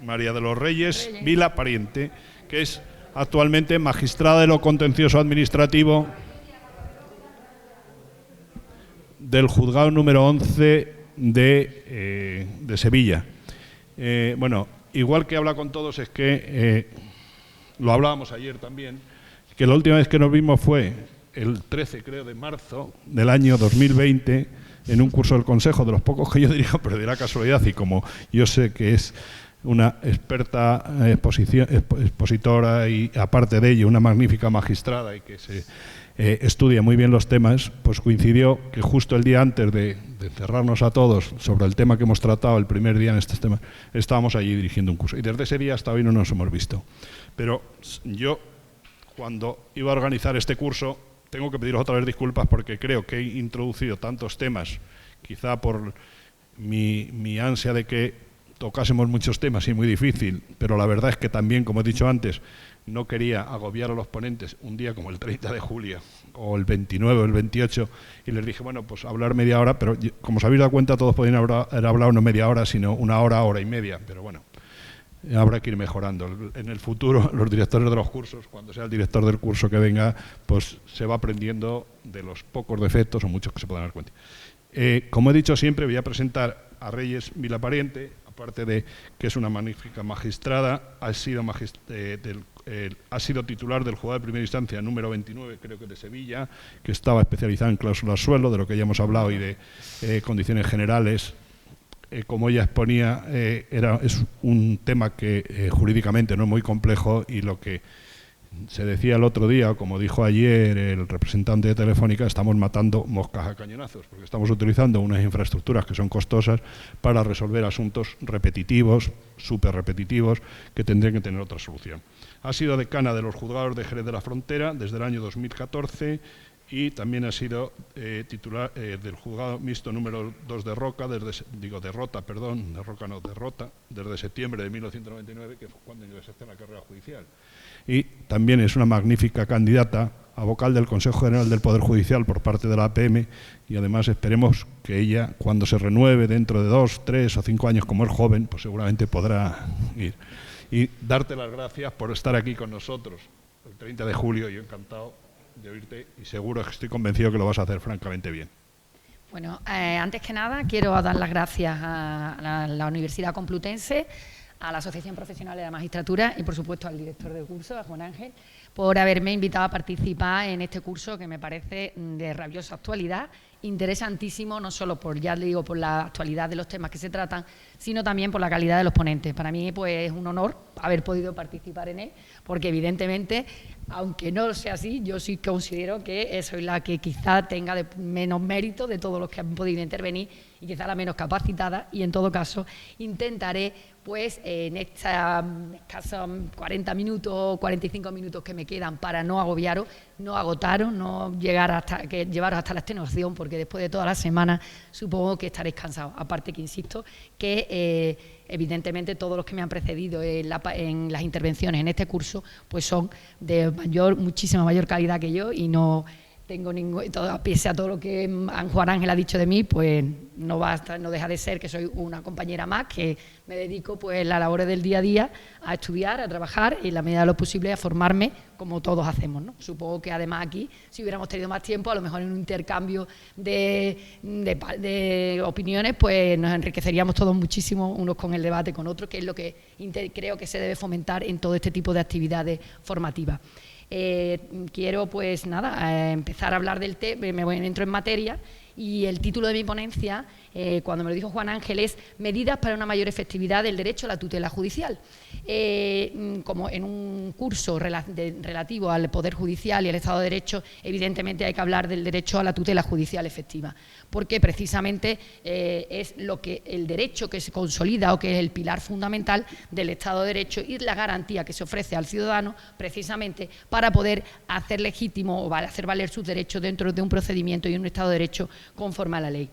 María de los Reyes Vila Pariente, que es actualmente magistrada de lo contencioso administrativo del juzgado número 11 de Sevilla. Bueno, igual que habla con todos, es que lo hablábamos ayer también, que la última vez que nos vimos fue el 13, creo, de marzo del año 2020, en un curso del Consejo, de los pocos que yo dirijo, pero de la casualidad, y como yo sé que es una experta expositora y, aparte de ello, una magnífica magistrada y que se estudia muy bien los temas, pues coincidió que justo el día antes de cerrarnos a todos sobre el tema que hemos tratado el primer día en estos temas, estábamos allí dirigiendo un curso. Y desde ese día hasta hoy no nos hemos visto. Pero yo, cuando iba a organizar este curso, tengo que pediros otra vez disculpas porque creo que he introducido tantos temas, quizá por mi ansia de que tocásemos muchos temas y muy difícil, pero la verdad es que también, como he dicho antes, no quería agobiar a los ponentes un día como el 30 de julio o el 29 o el 28 y les dije, bueno, pues hablar media hora, pero como os habéis dado cuenta todos podían haber hablado no media hora, sino una hora, hora y media, pero bueno, habrá que ir mejorando. En el futuro, los directores de los cursos, cuando sea el director del curso que venga, pues se va aprendiendo de los pocos defectos o muchos que se puedan dar cuenta. Como he dicho siempre, voy a presentar a Reyes Vila Pariente, aparte de que es una magnífica magistrada, ha sido titular del juzgado de primera instancia número 29, creo que de Sevilla, que estaba especializada en cláusulas suelo, de lo que ya hemos hablado, y de condiciones generales. Como ella exponía, es un tema que jurídicamente no es muy complejo, y lo que se decía el otro día, como dijo ayer el representante de Telefónica, estamos matando moscas a cañonazos, porque estamos utilizando unas infraestructuras que son costosas para resolver asuntos repetitivos, súper repetitivos, que tendrían que tener otra solución. Ha sido decana de los juzgados de Jerez de la Frontera desde el año 2014 y también ha sido titular del juzgado mixto número 2 de Rota, desde septiembre de 1999, que fue cuando yo empecé la carrera judicial. Y también es una magnífica candidata a vocal del Consejo General del Poder Judicial por parte de la APM, y además esperemos que ella, cuando se renueve dentro de 2, 3 o 5 años, como es joven, pues seguramente podrá ir. Y darte las gracias por estar aquí con nosotros el 30 de julio, yo encantado de oírte y seguro que estoy convencido que lo vas a hacer francamente bien. Bueno, antes que nada quiero dar las gracias a la Universidad Complutense, a la Asociación Profesional de la Magistratura y, por supuesto, al director del curso, a Juan Ángel, por haberme invitado a participar en este curso que me parece de rabiosa actualidad, interesantísimo, no solo por la actualidad de los temas que se tratan, sino también por la calidad de los ponentes. Para mí, pues, es un honor haber podido participar en él, porque evidentemente, aunque no sea así, yo sí considero que soy la que quizá tenga menos mérito de todos los que han podido intervenir y quizá la menos capacitada, y en todo caso intentaré, pues, en estos 40 minutos, 45 minutos que me quedan, para no agobiaros, no agotaros, no llevaros hasta la extenuación, porque después de toda la semana supongo que estaréis cansados. Aparte que insisto que evidentemente todos los que me han precedido en las intervenciones en este curso pues son de muchísima mayor calidad que yo, y no tengo pese a todo lo que Juan Ángel ha dicho de mí, pues no deja de ser que soy una compañera más, que me dedico pues la labor del día a día a estudiar, a trabajar y en la medida de lo posible a formarme, como todos hacemos, ¿no? Supongo que además aquí, si hubiéramos tenido más tiempo, a lo mejor en un intercambio de opiniones, pues nos enriqueceríamos todos muchísimo unos con el debate con otros, que es lo que creo que se debe fomentar en todo este tipo de actividades formativas. Quiero, pues nada, empezar a hablar del tema, entro en materia, y el título de mi ponencia, cuando me lo dijo Juan Ángel, es Medidas para una mayor efectividad del derecho a la tutela judicial. Como en un curso relativo al Poder Judicial y al Estado de Derecho, evidentemente hay que hablar del derecho a la tutela judicial efectiva, porque precisamente es el derecho que se consolida, o que es el pilar fundamental del Estado de Derecho, y la garantía que se ofrece al ciudadano precisamente para poder hacer legítimo o hacer valer sus derechos dentro de un procedimiento y un Estado de Derecho conforme a la ley.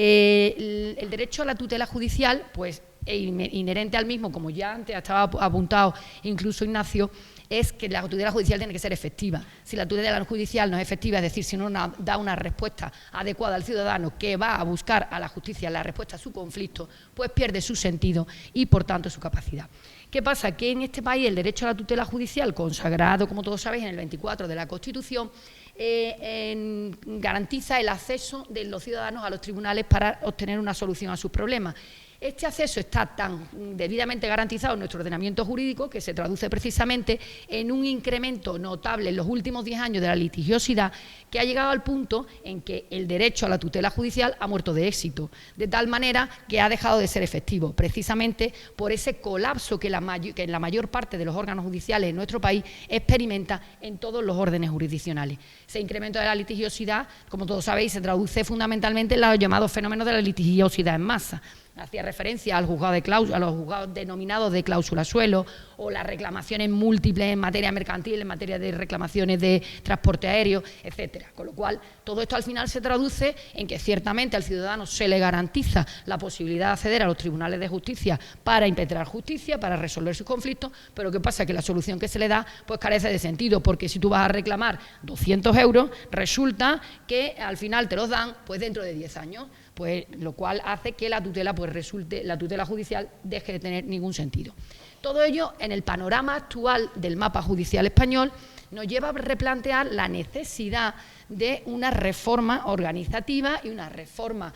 El derecho a la tutela judicial, pues inherente al mismo, como ya antes estaba apuntado incluso Ignacio, es que la tutela judicial tiene que ser efectiva. Si la tutela judicial no es efectiva, es decir, si no da una respuesta adecuada al ciudadano que va a buscar a la justicia la respuesta a su conflicto, pues pierde su sentido y, por tanto, su capacidad. ¿Qué pasa? Que en este país el derecho a la tutela judicial, consagrado, como todos sabéis, en el 24 de la Constitución, garantiza el acceso de los ciudadanos a los tribunales para obtener una solución a sus problemas. Este acceso está tan debidamente garantizado en nuestro ordenamiento jurídico que se traduce precisamente en un incremento notable en los últimos 10 años de la litigiosidad, que ha llegado al punto en que el derecho a la tutela judicial ha muerto de éxito, de tal manera que ha dejado de ser efectivo, precisamente por ese colapso que en la mayor parte de los órganos judiciales en nuestro país experimenta en todos los órdenes jurisdiccionales. Ese incremento de la litigiosidad, como todos sabéis, se traduce fundamentalmente en los llamados fenómenos de la litigiosidad en masa. Hacía referencia al juzgado de cláusula, a los juzgados denominados de cláusula suelo, o las reclamaciones múltiples en materia mercantil, en materia de reclamaciones de transporte aéreo, etcétera. Con lo cual, todo esto al final se traduce en que ciertamente al ciudadano se le garantiza la posibilidad de acceder a los tribunales de justicia para impetrar justicia, para resolver sus conflictos, pero ¿qué pasa? Que la solución que se le da pues carece de sentido, porque si tú vas a reclamar 200 euros, resulta que al final te los dan pues dentro de 10 años. Pues lo cual hace que la tutela judicial deje de tener ningún sentido. Todo ello, en el panorama actual del mapa judicial español, nos lleva a replantear la necesidad de una reforma organizativa y una reforma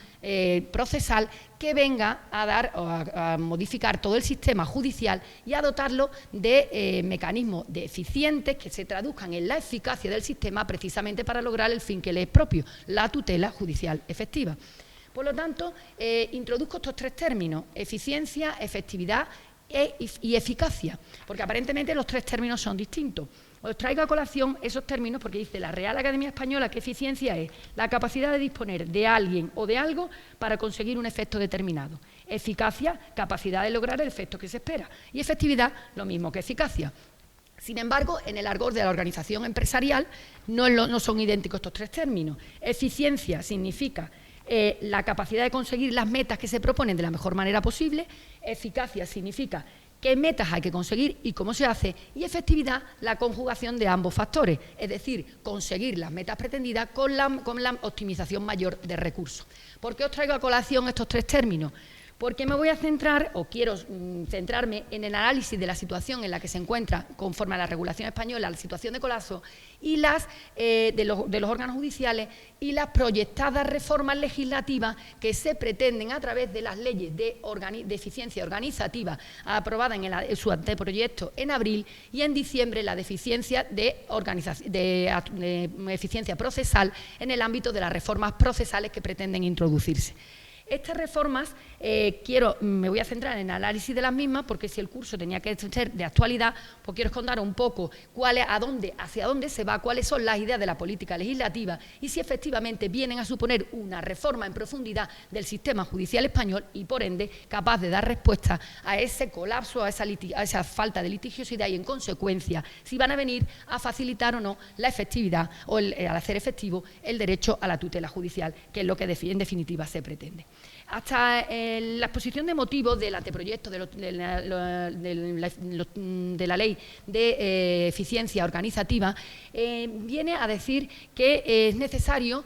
procesal que venga a modificar todo el sistema judicial y a dotarlo de mecanismos eficientes que se traduzcan en la eficacia del sistema, precisamente para lograr el fin que le es propio, la tutela judicial efectiva. Por lo tanto, introduzco estos tres términos: eficiencia, efectividad y eficacia, porque aparentemente los tres términos son distintos. Os traigo a colación esos términos porque dice la Real Academia Española que eficiencia es la capacidad de disponer de alguien o de algo para conseguir un efecto determinado. Eficacia, capacidad de lograr el efecto que se espera. Y efectividad, lo mismo que eficacia. Sin embargo, en el argot de la organización empresarial no son idénticos estos tres términos. Eficiencia significa la capacidad de conseguir las metas que se proponen de la mejor manera posible. Eficacia significa qué metas hay que conseguir y cómo se hace, y efectividad, la conjugación de ambos factores, es decir, conseguir las metas pretendidas con la optimización mayor de recursos. ¿Por qué os traigo a colación estos tres términos? Porque me voy a centrar, o quiero centrarme, en el análisis de la situación en la que se encuentra, conforme a la regulación española, la situación de colapso y de los órganos judiciales, y las proyectadas reformas legislativas que se pretenden a través de las leyes de eficiencia organizativa aprobadas en su anteproyecto en abril, y en diciembre la de eficiencia eficiencia procesal en el ámbito de las reformas procesales que pretenden introducirse. Estas reformas, me voy a centrar en el análisis de las mismas, porque si el curso tenía que ser de actualidad, pues quiero contar un poco hacia dónde se va, cuáles son las ideas de la política legislativa y si efectivamente vienen a suponer una reforma en profundidad del sistema judicial español y, por ende, capaz de dar respuesta a ese colapso, a esa falta de litigiosidad y, en consecuencia, si van a venir a facilitar o no la efectividad o al hacer efectivo el derecho a la tutela judicial, que es lo que en definitiva se pretende. Hasta la exposición de motivos del anteproyecto de la ley de eficiencia organizativa viene a decir que es necesario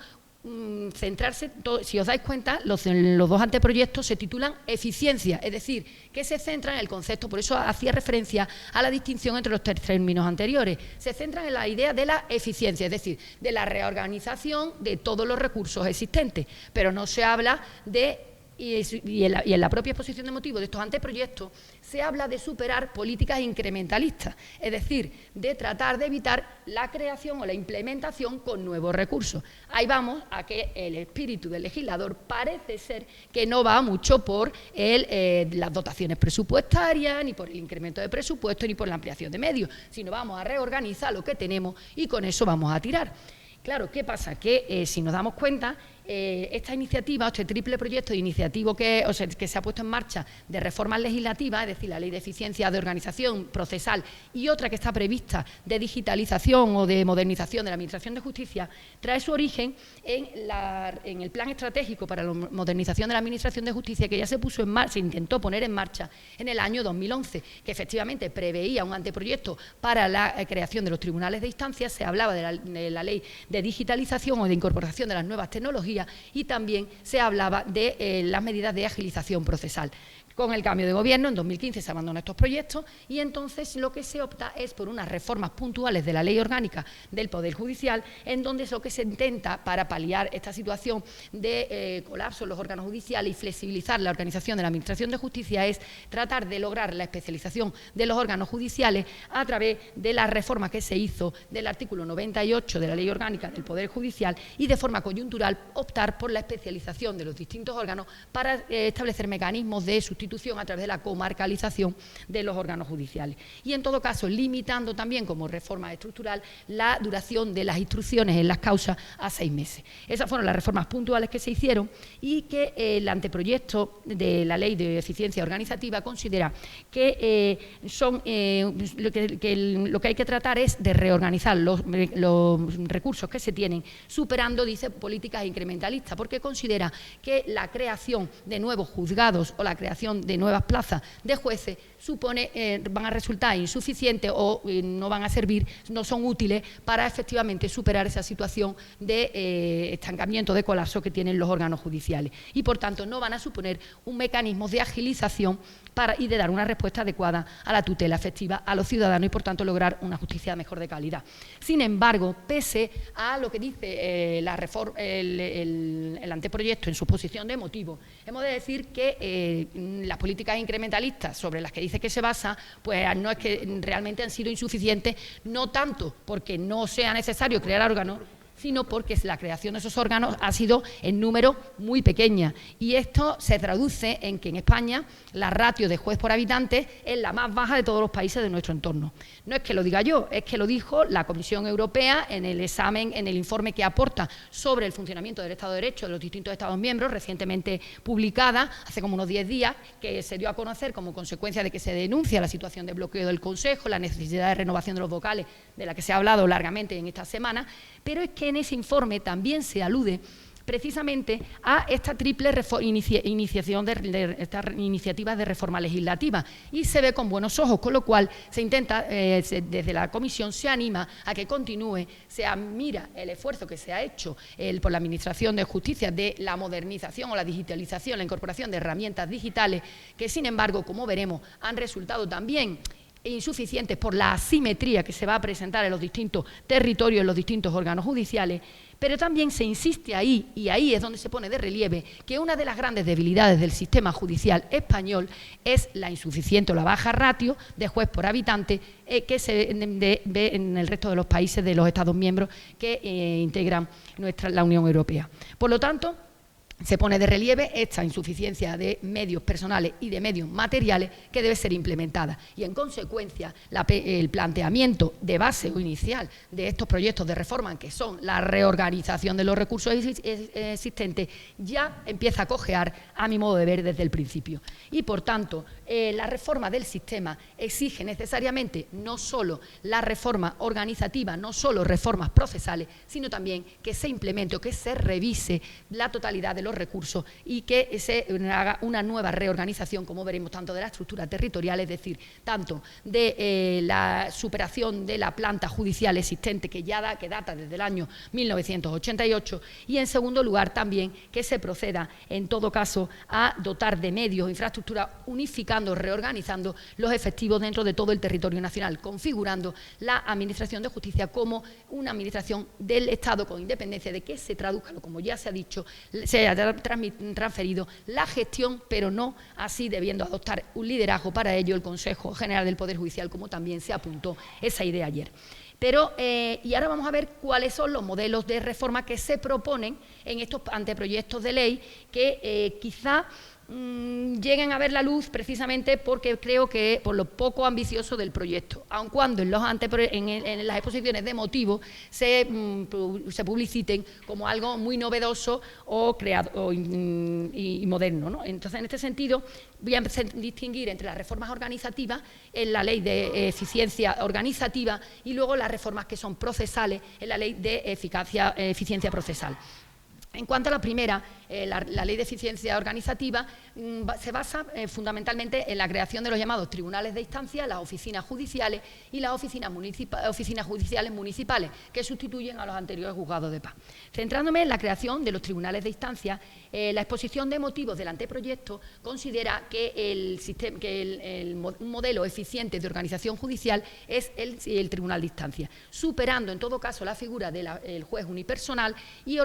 centrarse, si os dais cuenta, los dos anteproyectos se titulan eficiencia, es decir, que se centran en el concepto, por eso hacía referencia a la distinción entre los tres términos anteriores, se centran en la idea de la eficiencia, es decir, de la reorganización de todos los recursos existentes, pero no se habla de... Y en la propia exposición de motivos de estos anteproyectos se habla de superar políticas incrementalistas, es decir, de tratar de evitar la creación o la implementación con nuevos recursos. Ahí vamos a que el espíritu del legislador parece ser que no va mucho por las dotaciones presupuestarias, ni por el incremento de presupuesto, ni por la ampliación de medios, sino vamos a reorganizar lo que tenemos y con eso vamos a tirar. Claro, ¿qué pasa? Que si nos damos cuenta, esta iniciativa, este triple proyecto de iniciativa que se ha puesto en marcha de reformas legislativas, es decir, la Ley de Eficiencia de Organización Procesal y otra que está prevista de digitalización o de modernización de la Administración de Justicia, trae su origen en el Plan Estratégico para la Modernización de la Administración de Justicia, que ya se puso en marcha, se intentó poner en marcha en el año 2011, que efectivamente preveía un anteproyecto para la creación de los tribunales de instancia. Se hablaba de la ley de digitalización o de incorporación de las nuevas tecnologías y también se hablaba de las medidas de agilización procesal. Con el cambio de gobierno, en 2015 se abandonan estos proyectos y entonces lo que se opta es por unas reformas puntuales de la Ley Orgánica del Poder Judicial, en donde es lo que se intenta para paliar esta situación de colapso en los órganos judiciales y flexibilizar la organización de la Administración de Justicia, es tratar de lograr la especialización de los órganos judiciales a través de la reforma que se hizo del artículo 98 de la Ley Orgánica del Poder Judicial y de forma coyuntural optar por la especialización de los distintos órganos para establecer mecanismos de sustitución a través de la comarcalización de los órganos judiciales. Y en todo caso, limitando también como reforma estructural la duración de las instrucciones en las causas a 6 meses. Esas fueron las reformas puntuales que se hicieron y que el anteproyecto de la Ley de Eficiencia Organizativa considera que lo que hay que tratar es de reorganizar los recursos que se tienen, superando, dice, políticas incrementalistas, porque considera que la creación de nuevos juzgados o la creación de nuevas plazas de jueces van a resultar insuficientes o no van a servir, no son útiles para efectivamente superar esa situación de estancamiento, de colapso que tienen los órganos judiciales y por tanto no van a suponer un mecanismo de agilización y de dar una respuesta adecuada a la tutela efectiva a los ciudadanos y por tanto lograr una justicia mejor de calidad. Sin embargo, pese a lo que dice el anteproyecto en su exposición de motivos, hemos de decir que las políticas incrementalistas sobre las que dice que se basa, pues no es que realmente han sido insuficientes, no tanto porque no sea necesario crear órganos, sino porque la creación de esos órganos ha sido en número muy pequeña. Y esto se traduce en que en España la ratio de juez por habitante es la más baja de todos los países de nuestro entorno. No es que lo diga yo, es que lo dijo la Comisión Europea en el examen, en el informe que aporta sobre el funcionamiento del Estado de Derecho de los distintos Estados miembros, recientemente publicada, hace como unos 10 días, que se dio a conocer como consecuencia de que se denuncia la situación de bloqueo del Consejo, la necesidad de renovación de los vocales, de la que se ha hablado largamente en esta semana, pero es que en ese informe también se alude precisamente a esta triple iniciativas de reforma legislativa y se ve con buenos ojos, con lo cual se intenta, desde la Comisión se anima a que continúe, se admira el esfuerzo que se ha hecho por la Administración de Justicia de la modernización o la digitalización, la incorporación de herramientas digitales que, sin embargo, como veremos, han resultado también insuficientes por la asimetría que se va a presentar en los distintos territorios, en los distintos órganos judiciales, pero también se insiste ahí, y ahí es donde se pone de relieve, que una de las grandes debilidades del sistema judicial español es la insuficiente o la baja ratio de juez por habitante que se ve en el resto de los países de los Estados miembros que integran la Unión Europea. Por lo tanto, se pone de relieve esta insuficiencia de medios personales y de medios materiales que debe ser implementada y, en consecuencia, el planteamiento de base o inicial de estos proyectos de reforma, que son la reorganización de los recursos existentes, ya empieza a cojear, a mi modo de ver, desde el principio. Y, por tanto, la reforma del sistema exige necesariamente no solo la reforma organizativa, no solo reformas procesales, sino también que se implemente o que se revise la totalidad de los recursos y que se haga una nueva reorganización, como veremos, tanto de la estructura territorial, es decir, tanto de la superación de la planta judicial existente que data desde el año 1988 y, en segundo lugar, también que se proceda, en todo caso, a dotar de medios, infraestructura, unificando, reorganizando los efectivos dentro de todo el territorio nacional, configurando la Administración de Justicia como una administración del Estado con independencia de que se traduzca, como ya se ha dicho, se haya transferido la gestión, pero no así debiendo adoptar un liderazgo para ello el Consejo General del Poder Judicial, como también se apuntó esa idea ayer. Pero, y ahora vamos a ver cuáles son los modelos de reforma que se proponen en estos anteproyectos de ley que quizá lleguen a ver la luz precisamente porque creo que por lo poco ambicioso del proyecto, aun cuando en las exposiciones de motivos se publiciten como algo muy novedoso y moderno, ¿no? Entonces, en este sentido, voy a empezar a distinguir entre las reformas organizativas en la Ley de Eficiencia Organizativa y luego las reformas que son procesales en la Ley de Eficiencia Procesal. En cuanto a la primera, la Ley de Eficiencia Organizativa se basa fundamentalmente en la creación de los llamados tribunales de instancia, las oficinas judiciales y las oficinas judiciales municipales, que sustituyen a los anteriores juzgados de paz. Centrándome en la creación de los tribunales de instancia, la exposición de motivos del anteproyecto considera que un modelo eficiente de organización judicial es el tribunal de instancia, superando en todo caso la figura del juez unipersonal y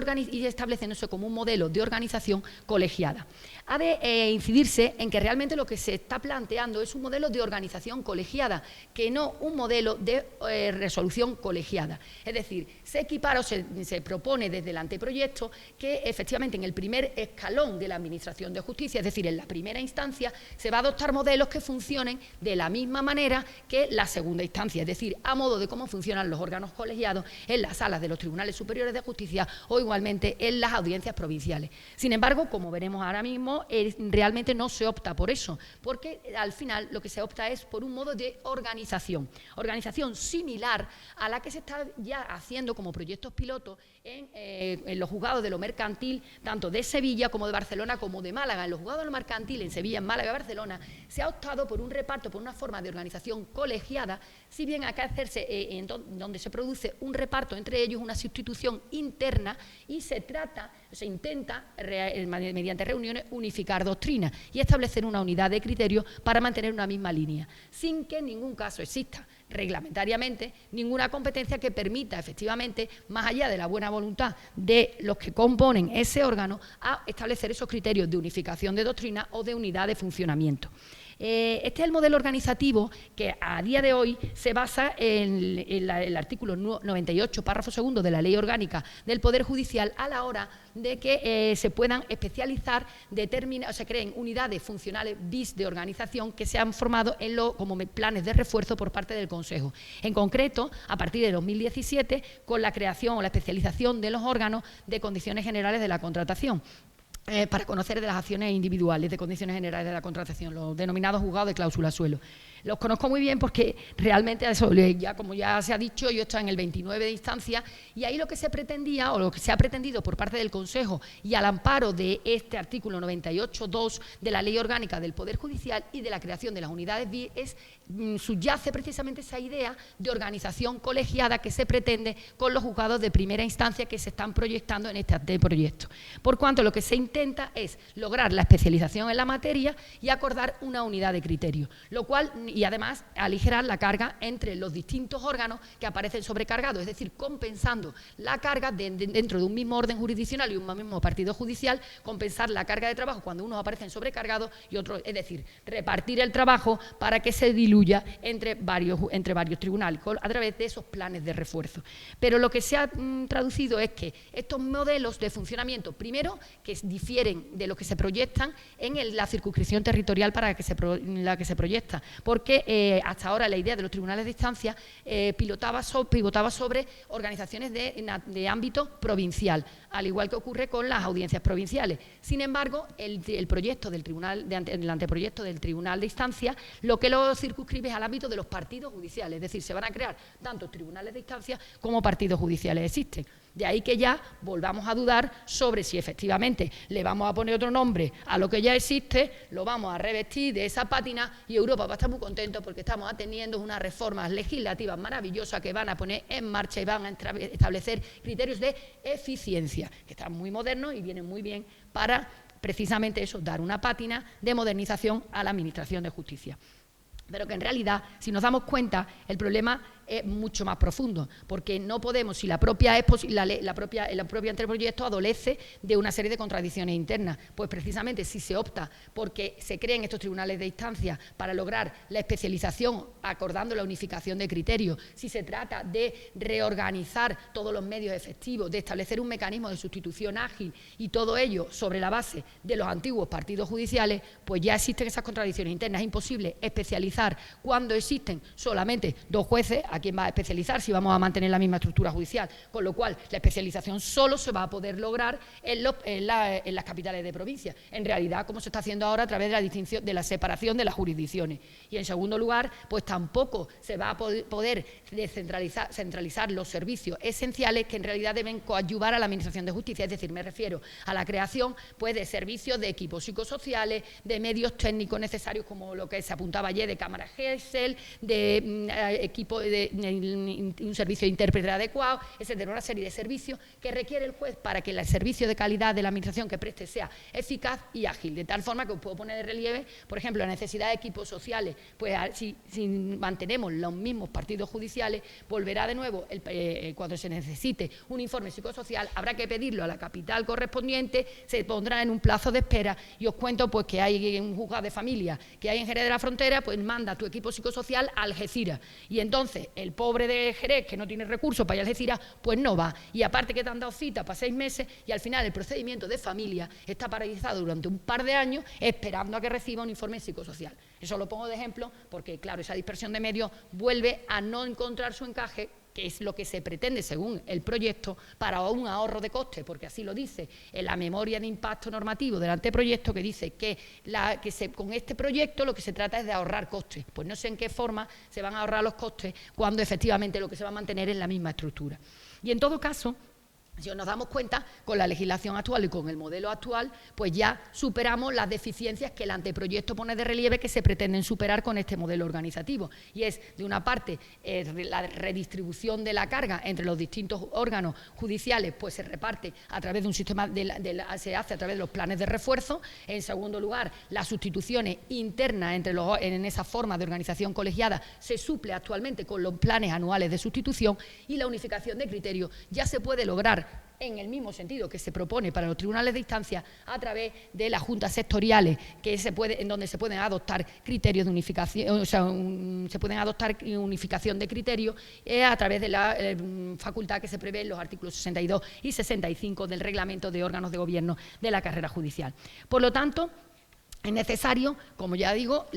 estableciéndose como un modelo de organización colegiada. Ha de incidirse en que realmente lo que se está planteando es un modelo de organización colegiada, que no un modelo de resolución colegiada. Es decir, se equipara o se propone desde el anteproyecto que efectivamente en el primer escalón de la Administración de Justicia, es decir, en la primera instancia, se va a adoptar modelos que funcionen de la misma manera que la segunda instancia, es decir, a modo de cómo funcionan los órganos colegiados en las salas de los tribunales superiores de justicia o igualmente en las audiencias provinciales. Sin embargo, como veremos ahora mismo, realmente no se opta por eso, porque al final lo que se opta es por un modo de organización similar a la que se está ya haciendo como proyectos pilotos en los juzgados de lo mercantil, tanto de Sevilla como de Barcelona como de Málaga. En los juzgados de lo mercantil, en Sevilla, en Málaga y Barcelona, se ha optado por un reparto, por una forma de organización colegiada, si bien acá donde se produce un reparto entre ellos, una sustitución interna, y se intenta, mediante reuniones, unificar doctrinas y establecer una unidad de criterio para mantener una misma línea, sin que en ningún caso exista reglamentariamente ninguna competencia que permita efectivamente, más allá de la buena voluntad de los que componen ese órgano, a establecer esos criterios de unificación de doctrina o de unidad de funcionamiento. Este es el modelo organizativo que a día de hoy se basa en el artículo 98, párrafo segundo de la Ley Orgánica del Poder Judicial, a la hora de que se puedan especializar, se creen unidades funcionales bis de organización que se han formado como planes de refuerzo por parte del Consejo. En concreto, a partir de 2017, con la creación o la especialización de los órganos de condiciones generales de la contratación. Para conocer de las acciones individuales de condiciones generales de la contratación, los denominados juzgados de cláusula suelo. Los conozco muy bien porque realmente, como ya se ha dicho, yo estoy en el 29 de instancia y ahí lo que se pretendía o lo que se ha pretendido por parte del Consejo y al amparo de este artículo 98.2 de la Ley Orgánica del Poder Judicial y de la creación de las unidades BI subyace precisamente esa idea de organización colegiada que se pretende con los juzgados de primera instancia que se están proyectando en este anteproyecto. Por cuanto lo que se intenta es lograr la especialización en la materia y acordar una unidad de criterio, lo cual, y además aligerar la carga entre los distintos órganos que aparecen sobrecargados, es decir, compensando la carga dentro de un mismo orden jurisdiccional y un mismo partido judicial, compensar la carga de trabajo cuando unos aparecen sobrecargados y otros, es decir, repartir el trabajo para que se diluya entre varios tribunales a través de esos planes de refuerzo. Pero lo que se ha traducido es que estos modelos de funcionamiento, primero, que difieren de lo que se proyectan en la circunscripción territorial para la que se proyecta, porque hasta ahora la idea de los tribunales de instancia pivotaba sobre organizaciones de ámbito provincial, al igual que ocurre con las audiencias provinciales. Sin embargo, el anteproyecto del tribunal de instancia lo que lo circunscribe es al ámbito de los partidos judiciales, es decir, se van a crear tanto tribunales de instancia como partidos judiciales existen. De ahí que ya volvamos a dudar sobre si efectivamente le vamos a poner otro nombre a lo que ya existe, lo vamos a revestir de esa pátina y Europa va a estar muy contento porque estamos atendiendo unas reformas legislativas maravillosas que van a poner en marcha y van a establecer criterios de eficiencia, que están muy modernos y vienen muy bien para precisamente eso, dar una pátina de modernización a la Administración de Justicia. Pero que en realidad, si nos damos cuenta, el problema es mucho más profundo, porque no podemos, si el propio anteproyecto adolece de una serie de contradicciones internas, pues precisamente si se opta porque se creen estos tribunales de instancia para lograr la especialización acordando la unificación de criterios, si se trata de reorganizar todos los medios efectivos, de establecer un mecanismo de sustitución ágil y todo ello sobre la base de los antiguos partidos judiciales, pues ya existen esas contradicciones internas. Es imposible especializar cuando existen solamente 2 jueces. ¿A quién va a especializar si vamos a mantener la misma estructura judicial? Con lo cual, la especialización solo se va a poder lograr en las capitales de provincia. En realidad, como se está haciendo ahora a través de la distinción, de la separación de las jurisdicciones. Y en segundo lugar, pues tampoco se va a poder centralizar los servicios esenciales que en realidad deben coadyuvar a la Administración de Justicia. Es decir, me refiero a la creación pues, de servicios de equipos psicosociales, de medios técnicos necesarios como lo que se apuntaba ayer de cámaras GESEL, de equipo de un servicio de intérprete adecuado, etcétera, una serie de servicios que requiere el juez para que el servicio de calidad de la Administración que preste sea eficaz y ágil, de tal forma que os puedo poner de relieve, por ejemplo, la necesidad de equipos sociales, pues si mantenemos los mismos partidos judiciales, volverá de nuevo, cuando se necesite un informe psicosocial, habrá que pedirlo a la capital correspondiente, se pondrá en un plazo de espera y os cuento pues que hay un juzgado de familia que hay en Jerez de la Frontera, pues manda tu equipo psicosocial a Algeciras y entonces el pobre de Jerez que no tiene recursos para ir a Algeciras, pues no va y aparte que te han dado cita para 6 meses y al final el procedimiento de familia está paralizado durante un par de años esperando a que reciba un informe psicosocial. Eso lo pongo de ejemplo porque, claro, esa dispersión de medios vuelve a no encontrar su encaje, que es lo que se pretende según el proyecto para un ahorro de costes, porque así lo dice en la memoria de impacto normativo del anteproyecto, que dice que con este proyecto lo que se trata es de ahorrar costes. Pues no sé en qué forma se van a ahorrar los costes cuando efectivamente lo que se va a mantener es la misma estructura. Y en todo caso, si nos damos cuenta, con la legislación actual y con el modelo actual, pues ya superamos las deficiencias que el anteproyecto pone de relieve que se pretenden superar con este modelo organizativo. Y es, de una parte, la redistribución de la carga entre los distintos órganos judiciales, pues se reparte a través de un sistema, se hace a través de los planes de refuerzo. En segundo lugar, las sustituciones internas en esa forma de organización colegiada se suple actualmente con los planes anuales de sustitución y la unificación de criterios ya se puede lograr en el mismo sentido que se propone para los tribunales de instancia a través de las juntas sectoriales en donde se pueden adoptar criterios de unificación, o sea, se pueden adoptar unificación de criterios a través de la facultad que se prevé en los artículos 62 y 65 del reglamento de órganos de gobierno de la carrera judicial. Por lo tanto, es necesario, como ya digo,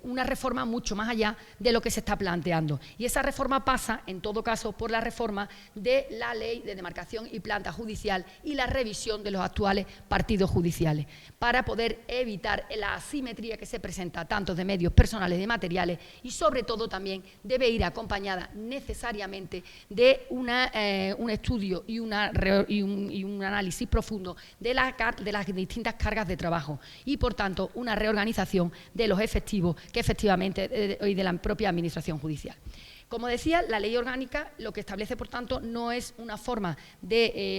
una reforma mucho más allá de lo que se está planteando. Y esa reforma pasa, en todo caso, por la reforma de la Ley de Demarcación y Planta Judicial y la revisión de los actuales partidos judiciales, para poder evitar la asimetría que se presenta tanto de medios personales y materiales y, sobre todo, también debe ir acompañada necesariamente de un estudio y un análisis profundo de las distintas cargas de trabajo y, por tanto, una reorganización de los efectivos que efectivamente y de la propia Administración judicial. Como decía, la ley orgánica lo que establece, por tanto, no es una forma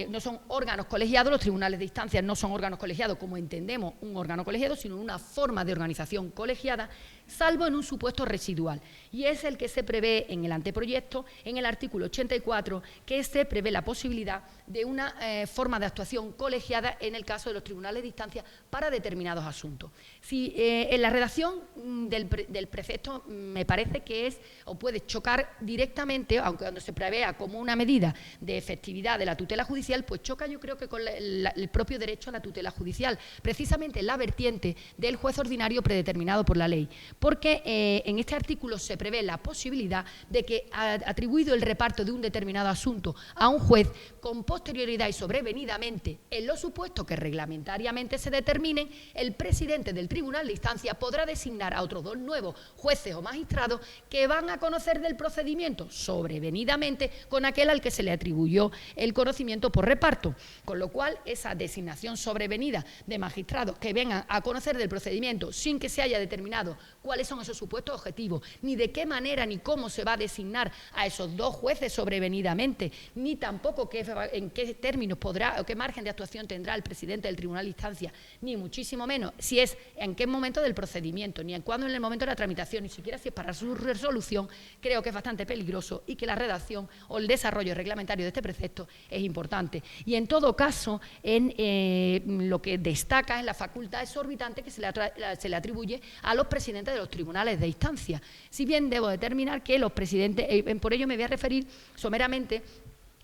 no son órganos colegiados, los tribunales de instancia no son órganos colegiados como entendemos un órgano colegiado, sino una forma de organización colegiada, salvo en un supuesto residual, y es el que se prevé en el anteproyecto, en el artículo 84, que se prevé la posibilidad de una forma de actuación colegiada en el caso de los tribunales de instancia para determinados asuntos. Si en la redacción del precepto me parece que es o puede chocar directamente, aunque cuando se prevea como una medida de efectividad de la tutela judicial, pues choca yo creo que con el propio derecho a la tutela judicial, precisamente la vertiente del juez ordinario predeterminado por la ley, porque en este artículo se prevé la posibilidad de que, atribuido el reparto de un determinado asunto a un juez, con posterioridad y sobrevenidamente, en los supuestos que reglamentariamente se determinen, el presidente del tribunal de instancia podrá designar a otros 2 nuevos jueces o magistrados que van a conocer del procedimiento sobrevenidamente con aquel al que se le atribuyó el conocimiento por reparto, con lo cual esa designación sobrevenida de magistrados que vengan a conocer del procedimiento sin que se haya determinado cuál cuáles son esos supuestos objetivos, ni de qué manera ni cómo se va a designar a esos 2 jueces sobrevenidamente, ni tampoco en qué términos podrá o qué margen de actuación tendrá el presidente del Tribunal de Instancia, ni muchísimo menos si es en qué momento del procedimiento, ni en cuándo en el momento de la tramitación, ni siquiera si es para su resolución, creo que es bastante peligroso y que la redacción o el desarrollo reglamentario de este precepto es importante. Y en todo caso, lo que destaca es la facultad exorbitante que se le atribuye a los presidentes de los tribunales de instancia. Si bien debo determinar que los presidentes, por ello me voy a referir someramente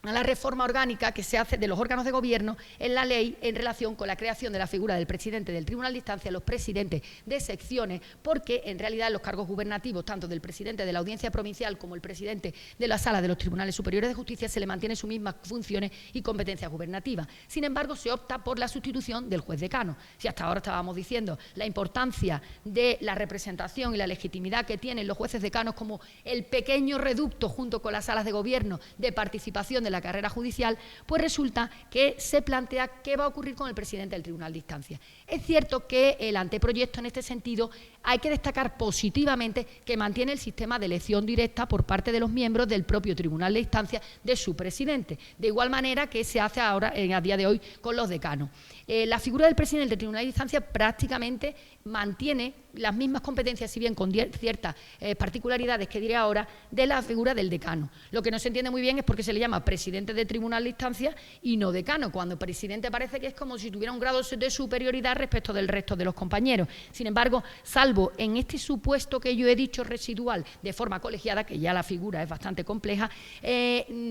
a la reforma orgánica que se hace de los órganos de gobierno en la ley en relación con la creación de la figura del presidente del Tribunal de Instancia, los presidentes de secciones, porque en realidad los cargos gubernativos, tanto del presidente de la Audiencia Provincial como el presidente de la Sala de los Tribunales Superiores de Justicia, se le mantienen sus mismas funciones y competencias gubernativas. Sin embargo, se opta por la sustitución del juez decano. Si hasta ahora estábamos diciendo la importancia de la representación y la legitimidad que tienen los jueces decanos como el pequeño reducto junto con las salas de gobierno de participación de la carrera judicial, pues resulta que se plantea qué va a ocurrir con el presidente del Tribunal de Instancia. Es cierto que el anteproyecto en este sentido hay que destacar positivamente que mantiene el sistema de elección directa por parte de los miembros del propio Tribunal de Instancia de su presidente, de igual manera que se hace ahora, a día de hoy, con los decanos. La figura del presidente del Tribunal de Instancia prácticamente mantiene las mismas competencias, si bien con ciertas particularidades que diré ahora, de la figura del decano. Lo que no se entiende muy bien es por qué se le llama presidente de Tribunal de Instancia y no decano, cuando presidente parece que es como si tuviera un grado de superioridad respecto del resto de los compañeros. Sin embargo, salvo en este supuesto que yo he dicho residual de forma colegiada, que ya la figura es bastante compleja,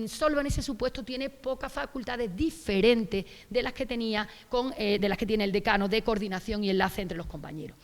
solo en ese supuesto tiene pocas facultades diferentes de las que tenía de las que tiene el decano de coordinación y enlace entre los compañeros.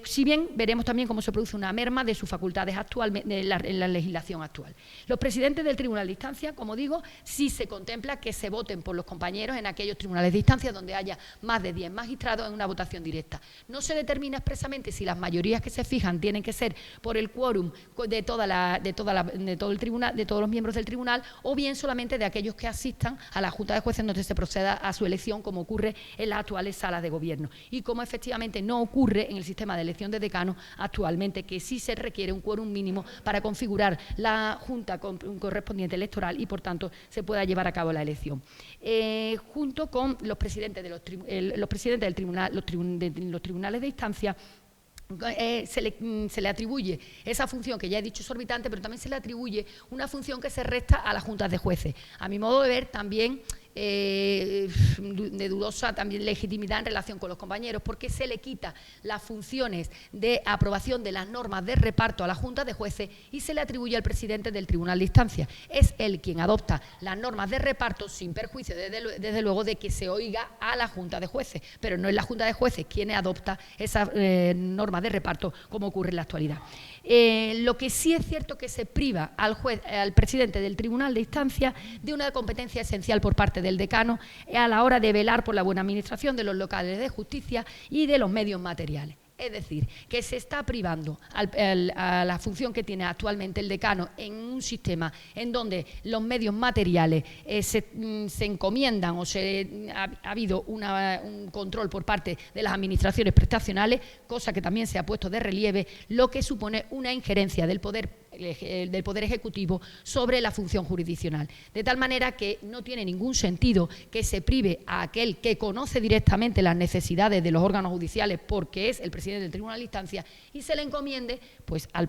Si bien veremos también cómo se produce una merma de sus facultades actualmente en la legislación actual. Los presidentes del Tribunal de Instancia, como digo, sí se contempla que se voten por los compañeros en aquellos tribunales de instancia donde haya más de 10 magistrados en una votación directa. No se determina expresamente si las mayorías que se fijan tienen que ser por el quórum de todo el tribunal, de todos los miembros del tribunal, o bien solamente de aquellos que asistan a la Junta de Jueces donde se proceda a su elección, como ocurre en las actuales salas de gobierno, y como efectivamente no ocurre en el sistema de elección de decano actualmente, que sí se requiere un quórum mínimo para configurar la junta correspondiente electoral y por tanto se pueda llevar a cabo la elección. Junto con los presidentes de los tribunales de instancia, se le atribuye esa función que ya he dicho exorbitante, pero también se le atribuye una función que se resta a las juntas de jueces. A mi modo de ver, también de dudosa también legitimidad en relación con los compañeros, porque se le quita las funciones de aprobación de las normas de reparto a la Junta de Jueces y se le atribuye al presidente del Tribunal de Instancia. Es él quien adopta las normas de reparto sin perjuicio, desde luego, de que se oiga a la Junta de Jueces, pero no es la Junta de Jueces quien adopta esas normas de reparto como ocurre en la actualidad. Lo que sí es cierto que se priva al presidente del Tribunal de Instancia de una competencia esencial por parte del decano a la hora de velar por la buena administración de los locales de justicia y de los medios materiales. Es decir, que se está privando a la función que tiene actualmente el decano en un sistema en donde los medios materiales se encomiendan o ha habido un control por parte de las administraciones prestacionales, cosa que también se ha puesto de relieve, lo que supone una injerencia del Poder Ejecutivo sobre la función jurisdiccional. De tal manera que no tiene ningún sentido que se prive a aquel que conoce directamente las necesidades de los órganos judiciales, porque es el presidente del Tribunal de Instancia, y se le encomiende pues a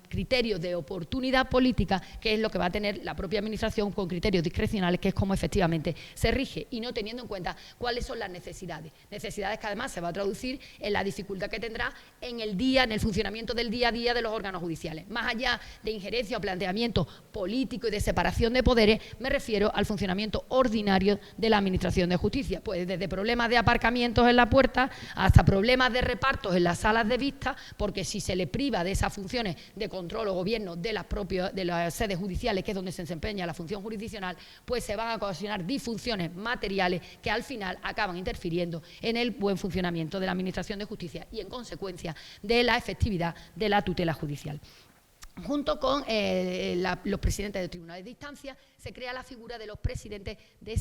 criterios de oportunidad política, que es lo que va a tener la propia Administración con criterios discrecionales, que es como efectivamente se rige, y no teniendo en cuenta cuáles son las necesidades. Necesidades que además se va a traducir en la dificultad que tendrá en el funcionamiento del día a día de los órganos judiciales. Más allá de injerencia o planteamiento político y de separación de poderes, me refiero al funcionamiento ordinario de la Administración de Justicia, pues desde problemas de aparcamientos en la puerta hasta problemas de repartos en las salas de vista, porque si se le priva de esas funciones de control o gobierno de las sedes judiciales, que es donde se desempeña la función jurisdiccional, pues se van a ocasionar disfunciones materiales que al final acaban interfiriendo en el buen funcionamiento de la Administración de Justicia y en consecuencia de la efectividad de la tutela judicial. Junto con los presidentes de tribunales de instancia, se crea la figura de los presidentes de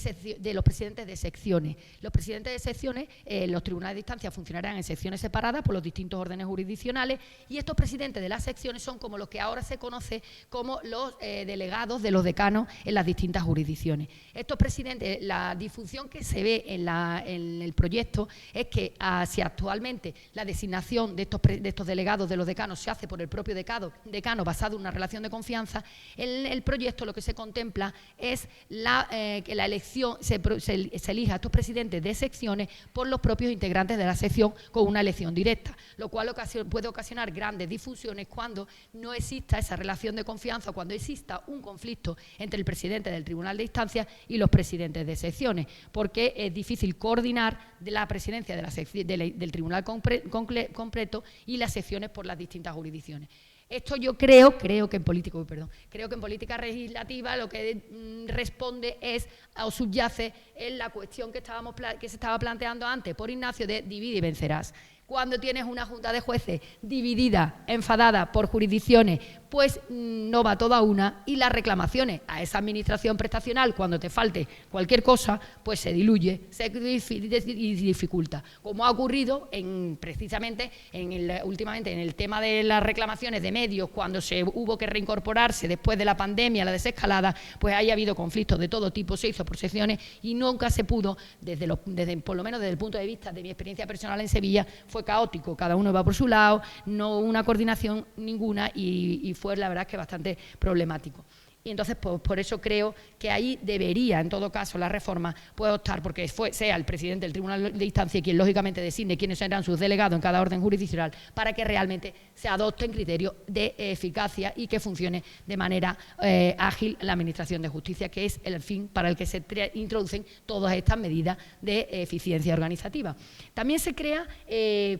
secciones. Los presidentes de secciones, los tribunales de instancia funcionarán en secciones separadas por los distintos órdenes jurisdiccionales, y estos presidentes de las secciones son como lo que ahora se conoce como los delegados de los decanos en las distintas jurisdicciones. Estos presidentes, la disfunción que se ve en el proyecto es que si actualmente la designación de estos delegados de los decanos se hace por el propio decano basado en una relación de confianza, en el proyecto lo que se contempla es que la elección se elija a estos presidentes de secciones por los propios integrantes de la sección con una elección directa, lo cual puede ocasionar grandes disfunciones cuando no exista esa relación de confianza, cuando exista un conflicto entre el presidente del tribunal de instancia y los presidentes de secciones, porque es difícil coordinar la presidencia del tribunal completo y las secciones por las distintas jurisdicciones. Esto yo creo que en política legislativa lo que responde es o subyace en la cuestión que se estaba planteando antes por Ignacio de divide y vencerás. Cuando tienes una junta de jueces dividida, enfadada por jurisdicciones, pues no va toda una, y las reclamaciones a esa administración prestacional, cuando te falte cualquier cosa, pues se diluye y dificulta. Como ha ocurrido precisamente últimamente en el tema de las reclamaciones de medios, cuando se hubo que reincorporarse después de la pandemia, la desescalada, pues ahí ha habido conflictos de todo tipo, se hizo por secciones y nunca se pudo, por lo menos desde el punto de vista de mi experiencia personal en Sevilla, fue caótico, cada uno va por su lado, no hubo una coordinación ninguna y fue la verdad que bastante problemático. Y entonces, pues, por eso creo que ahí debería, en todo caso, la reforma puede optar porque sea el presidente del tribunal de instancia quien lógicamente designe quiénes serán sus delegados en cada orden jurisdiccional para que realmente se adopten criterios de eficacia y que funcione de manera ágil la administración de justicia, que es el fin para el que se introducen todas estas medidas de eficiencia organizativa. También se crea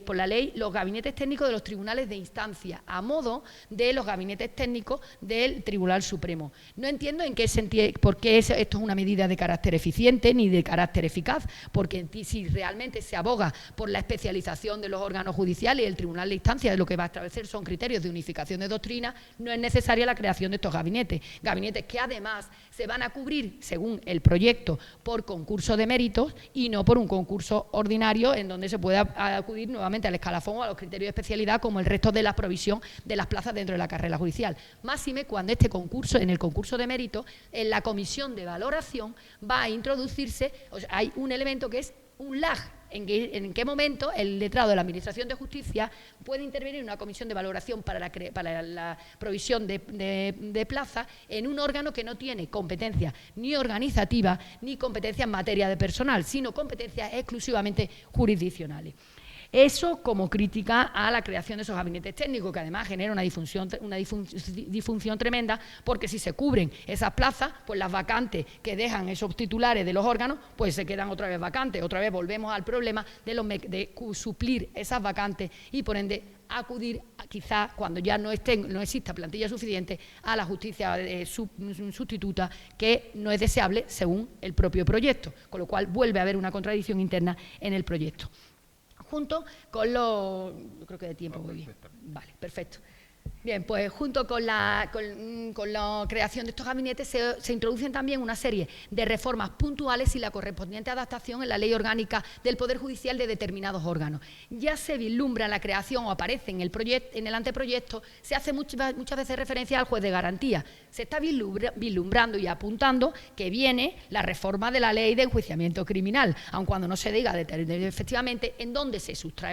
por la ley los gabinetes técnicos de los tribunales de instancia a modo de los gabinetes técnicos del Tribunal Supremo. No entiendo en qué sentido, por qué esto es una medida de carácter eficiente ni de carácter eficaz, porque si realmente se aboga por la especialización de los órganos judiciales y el tribunal de instancia, lo que va a establecer son criterios de unificación de doctrina, no es necesaria la creación de estos gabinetes que además se van a cubrir, según el proyecto, por concurso de méritos y no por un concurso ordinario en donde se pueda acudir nuevamente al escalafón o a los criterios de especialidad como el resto de la provisión de las plazas dentro de la carrera judicial. Máxime cuando este concurso, en el concurso de mérito, en la comisión de valoración va a introducirse, hay un elemento que es un lag, en qué momento el letrado de la Administración de Justicia puede intervenir en una comisión de valoración para la provisión de plaza en un órgano que no tiene competencia ni organizativa ni competencia en materia de personal, sino competencias exclusivamente jurisdiccionales. Eso como crítica a la creación de esos gabinetes técnicos, que además genera una disfunción tremenda, porque si se cubren esas plazas, pues las vacantes que dejan esos titulares de los órganos, pues se quedan otra vez vacantes. Otra vez volvemos al problema de suplir esas vacantes y, por ende, acudir quizás cuando ya no exista plantilla suficiente a la justicia sustituta, que no es deseable según el propio proyecto, con lo cual vuelve a haber una contradicción interna en el proyecto. Junto con los... Yo creo que de tiempo voy bien. Vale, perfecto. Bien, pues junto con la creación de estos gabinetes se introducen también una serie de reformas puntuales y la correspondiente adaptación en la ley orgánica del Poder Judicial de determinados órganos. Ya se vislumbra la creación o aparece en el anteproyecto, se hace muchas veces referencia al juez de garantía. Se está vislumbrando y apuntando que viene la reforma de la ley de enjuiciamiento criminal, aun cuando no se diga efectivamente en dónde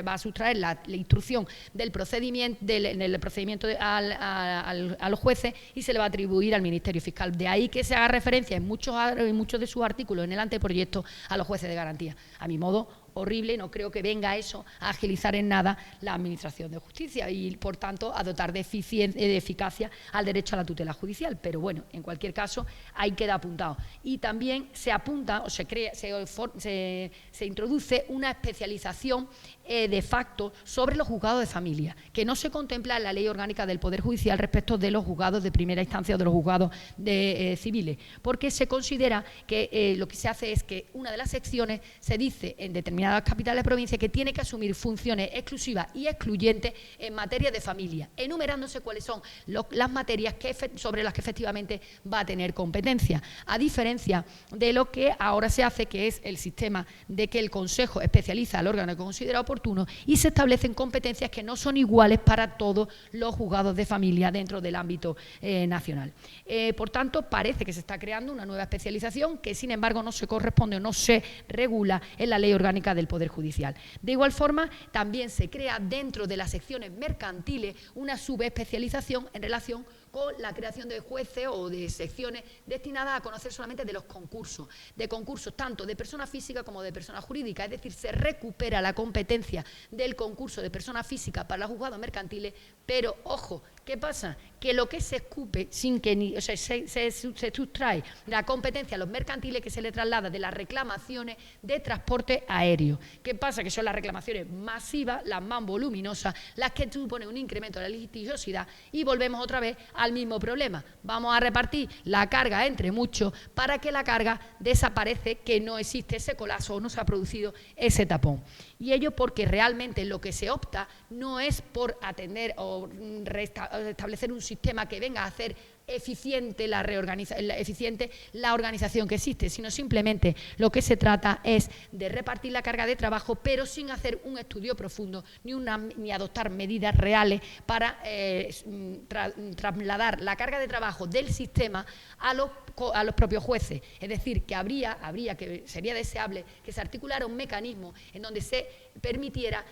va a sustraer la instrucción del procedimiento, del procedimiento a los jueces, y se le va a atribuir al Ministerio Fiscal. De ahí que se haga referencia en muchos de sus artículos en el anteproyecto a los jueces de garantía. A mi modo, horrible, no creo que venga eso a agilizar en nada la Administración de Justicia y, por tanto, a dotar de eficacia al derecho a la tutela judicial. Pero bueno, en cualquier caso, ahí queda apuntado. Y también se apunta o se introduce una especialización de facto sobre los juzgados de familia, que no se contempla en la Ley Orgánica del Poder Judicial respecto de los juzgados de primera instancia o de los juzgados civiles, porque se considera que lo que se hace es que una de las secciones se dice en determinada determinadas capitales de provincia que tiene que asumir funciones exclusivas y excluyentes en materia de familia, enumerándose cuáles son las materias sobre las que efectivamente va a tener competencia, a diferencia de lo que ahora se hace, que es el sistema de que el Consejo especializa al órgano que considera oportuno y se establecen competencias que no son iguales para todos los juzgados de familia dentro del ámbito nacional. Por tanto, parece que se está creando una nueva especialización que, sin embargo, no se corresponde o no se regula en la Ley Orgánica del Poder Judicial. De igual forma, también se crea dentro de las secciones mercantiles una subespecialización en relación con la creación de jueces o de secciones destinadas a conocer solamente de concursos tanto de persona física como de persona jurídica, es decir, se recupera la competencia del concurso de persona física para los juzgados mercantiles, pero, ojo, ¿qué pasa? Que lo que se escupe, sin que se sustrae la competencia a los mercantiles, que se le traslada de las reclamaciones de transporte aéreo. ¿Qué pasa? Que son las reclamaciones masivas, las más voluminosas, las que suponen un incremento de la litigiosidad, y volvemos otra vez al mismo problema. Vamos a repartir la carga entre muchos para que la carga desaparece, que no existe ese colapso o no se ha producido ese tapón. Y ello porque realmente lo que se opta no es por atender o establecer un sistema que venga a hacer eficiente la organización que existe, sino simplemente lo que se trata es de repartir la carga de trabajo, pero sin hacer un estudio profundo ni adoptar medidas reales para trasladar la carga de trabajo del sistema a los propios jueces. Es decir, que sería deseable que se articulara un mecanismo en donde se permitiera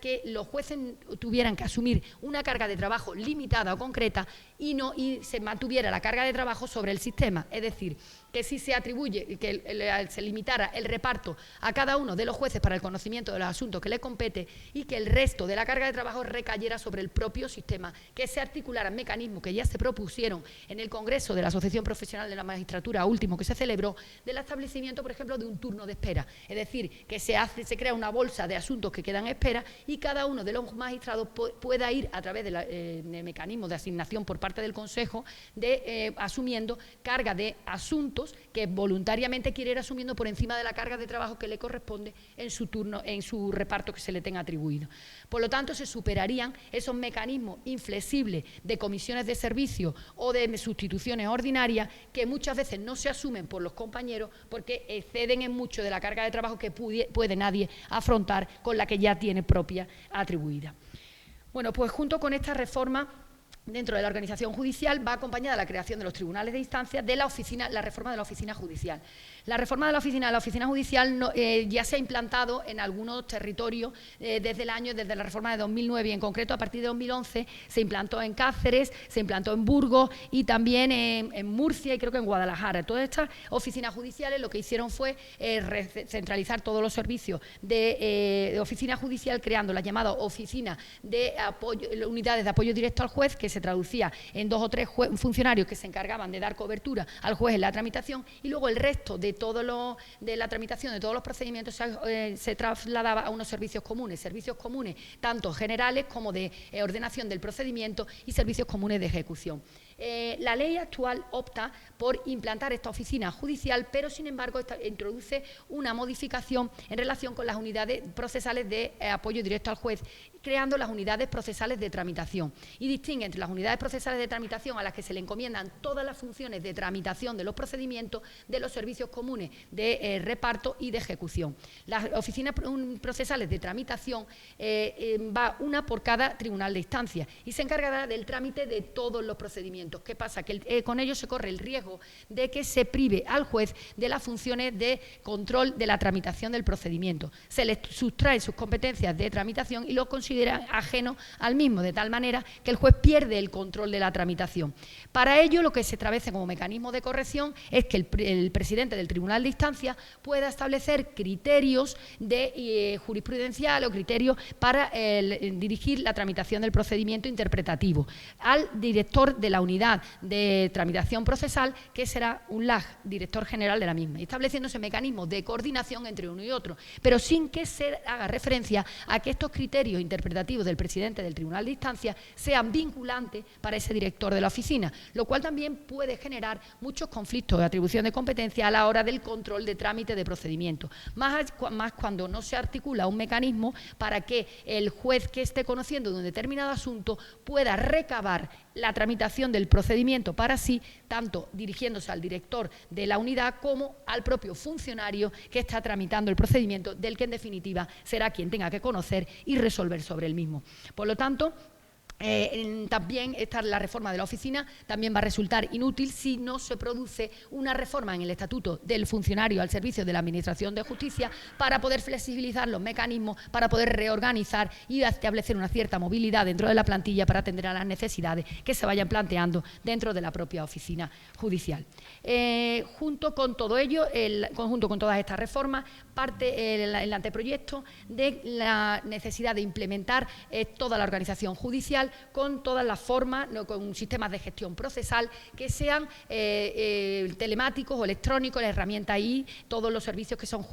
que los jueces tuvieran que asumir una carga de trabajo limitada o concreta y se mantuviera la carga de trabajo sobre el sistema. Es decir, que si se atribuye, que se limitara el reparto a cada uno de los jueces para el conocimiento de los asuntos que le compete y que el resto de la carga de trabajo recayera sobre el propio sistema, que se articularan mecanismos que ya se propusieron en el Congreso de la Asociación Profesional de la Magistratura último que se celebró, del establecimiento, por ejemplo, de un turno de espera. Es decir, que se crea una bolsa de asuntos que quedan en espera y cada uno de los magistrados pueda ir a través del mecanismo de asignación por parte del Consejo asumiendo carga de asuntos que voluntariamente quiere ir asumiendo por encima de la carga de trabajo que le corresponde en su turno, en su reparto que se le tenga atribuido. Por lo tanto, se superarían esos mecanismos inflexibles de comisiones de servicio o de sustituciones ordinarias que muchas veces no se asumen por los compañeros porque exceden en mucho de la carga de trabajo que puede nadie afrontar con la que ya tiene propia atribuida. Bueno, pues junto con esta reforma dentro de la organización judicial va acompañada la creación de los tribunales de instancia de la reforma de la oficina judicial. La reforma de la oficina judicial ya se ha implantado en algunos territorios desde la reforma de 2009 y en concreto a partir de 2011 se implantó en Cáceres, se implantó en Burgos y también en Murcia y creo que en Guadalajara. Todas estas oficinas judiciales lo que hicieron fue centralizar todos los servicios de oficina judicial creando las llamadas oficinas de apoyo, unidades de apoyo directo al juez, que se traducía en 2 o 3 funcionarios que se encargaban de dar cobertura al juez en la tramitación y luego el resto de la tramitación de todos los procedimientos se trasladaba a unos servicios comunes tanto generales como de ordenación del procedimiento y servicios comunes de ejecución. La ley actual opta por implantar esta oficina judicial, pero sin embargo introduce una modificación en relación con las unidades procesales de apoyo directo al juez, creando las unidades procesales de tramitación y distingue entre las unidades procesales de tramitación a las que se le encomiendan todas las funciones de tramitación de los procedimientos de los servicios comunes de reparto y de ejecución. Las oficinas procesales de tramitación va una por cada tribunal de instancia y se encargará del trámite de todos los procedimientos. ¿Qué pasa? Que con ello se corre el riesgo de que se prive al juez de las funciones de control de la tramitación del procedimiento. Se le sustraen sus competencias de tramitación y lo considera ajeno al mismo, de tal manera que el juez pierde el control de la tramitación. Para ello, lo que se establece como mecanismo de corrección es que el presidente del tribunal de instancia pueda establecer criterios de jurisprudencial o criterios para dirigir la tramitación del procedimiento interpretativo al director de la unidad unidad de tramitación procesal, que será un LAG, director general de la misma, y estableciéndose mecanismos de coordinación entre uno y otro, pero sin que se haga referencia a que estos criterios interpretativos del presidente del Tribunal de Instancia sean vinculantes para ese director de la oficina, lo cual también puede generar muchos conflictos de atribución de competencia a la hora del control de trámite de procedimiento, más cuando no se articula un mecanismo para que el juez que esté conociendo de un determinado asunto pueda recabar la tramitación del procedimiento para sí, tanto dirigiéndose al director de la unidad como al propio funcionario que está tramitando el procedimiento, del que en definitiva será quien tenga que conocer y resolver sobre el mismo. Por lo tanto, también la reforma de la oficina también va a resultar inútil si no se produce una reforma en el estatuto del funcionario al servicio de la Administración de Justicia para poder flexibilizar los mecanismos, para poder reorganizar y establecer una cierta movilidad dentro de la plantilla para atender a las necesidades que se vayan planteando dentro de la propia oficina judicial. Junto con todo ello, conjunto con todas estas reformas, parte el anteproyecto de la necesidad de implementar toda la organización judicial con todas las formas, con sistemas de gestión procesal que sean telemáticos o electrónicos, la herramienta I, todos los servicios que son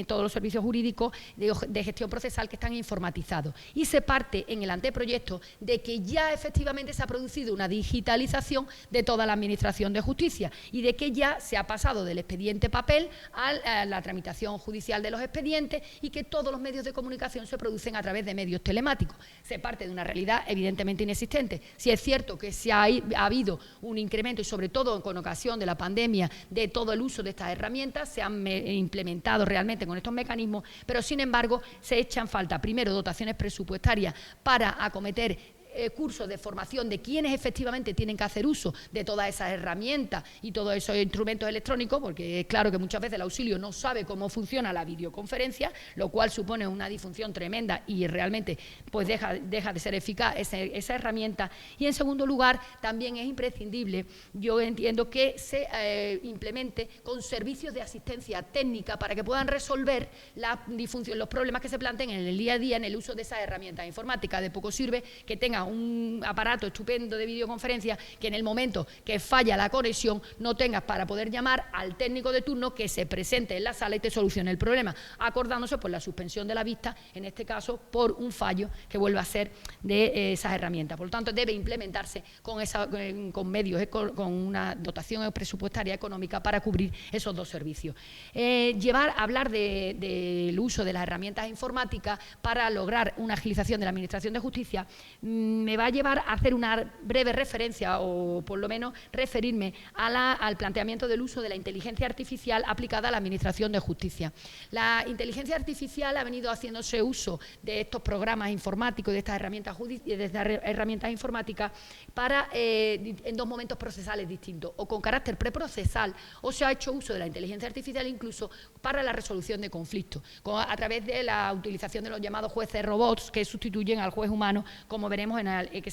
todos los servicios jurídicos de gestión procesal que están informatizados. Y se parte en el anteproyecto de que ya efectivamente se ha producido una digitalización de toda la Administración de Justicia y de que ya se ha pasado del expediente papel a la tramitación judicial de los expedientes y que todos los medios de comunicación se producen a través de medios telemáticos. Se parte de una realidad evidentemente inexistente. Si es cierto que ha habido un incremento y sobre todo con ocasión de la pandemia de todo el uso de estas herramientas, se han implementado realmente con estos mecanismos, pero sin embargo se echan falta primero dotaciones presupuestarias para acometer cursos de formación de quienes efectivamente tienen que hacer uso de todas esas herramientas y todos esos instrumentos electrónicos, porque es claro que muchas veces el auxilio no sabe cómo funciona la videoconferencia, lo cual supone una disfunción tremenda y realmente pues deja de ser eficaz esa herramienta. Y en segundo lugar, también es imprescindible, yo entiendo, que se implemente con servicios de asistencia técnica para que puedan resolver los problemas que se planteen en el día a día en el uso de esas herramientas informáticas. De poco sirve que tenga un aparato estupendo de videoconferencia que en el momento que falla la conexión no tengas para poder llamar al técnico de turno que se presente en la sala y te solucione el problema, acordándose por la suspensión de la vista, en este caso por un fallo que vuelva a ser de esas herramientas. Por lo tanto, debe implementarse con medios, con una dotación presupuestaria económica para cubrir esos dos servicios. Hablar del uso de las herramientas informáticas para lograr una agilización de la Administración de Justicia me va a llevar a hacer una breve referencia o por lo menos referirme al planteamiento del uso de la inteligencia artificial aplicada a la Administración de Justicia. La inteligencia artificial ha venido haciéndose uso de estos programas informáticos, de estas herramientas informáticas en dos momentos procesales distintos, o con carácter preprocesal, o se ha hecho uso de la inteligencia artificial incluso para la resolución de conflictos, a través de la utilización de los llamados jueces robots que sustituyen al juez humano, como veremos que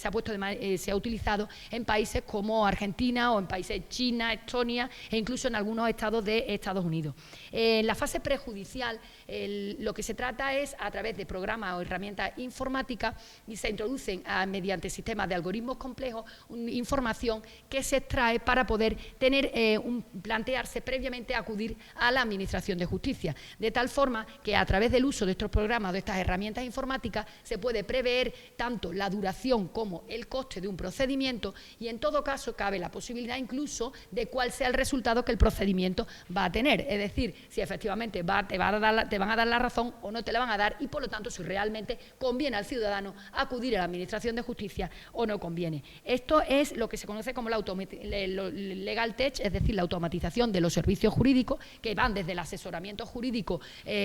se ha utilizado en países como Argentina o en países China, Estonia e incluso en algunos estados de Estados Unidos. En la fase prejudicial lo que se trata es, a través de programas o herramientas informáticas, y se introducen mediante sistemas de algoritmos complejos información que se extrae para poder plantearse previamente acudir a la Administración de Justicia, de tal forma que a través del uso de estos programas, de estas herramientas informáticas, se puede prever tanto la duración como el coste de un procedimiento y en todo caso cabe la posibilidad incluso de cuál sea el resultado que el procedimiento va a tener, es decir, si efectivamente te van a dar la razón o no te la van a dar y por lo tanto si realmente conviene al ciudadano acudir a la Administración de Justicia o no conviene. Esto es lo que se conoce como legal tech, es decir, la automatización de los servicios jurídicos que van desde el asesoramiento jurídico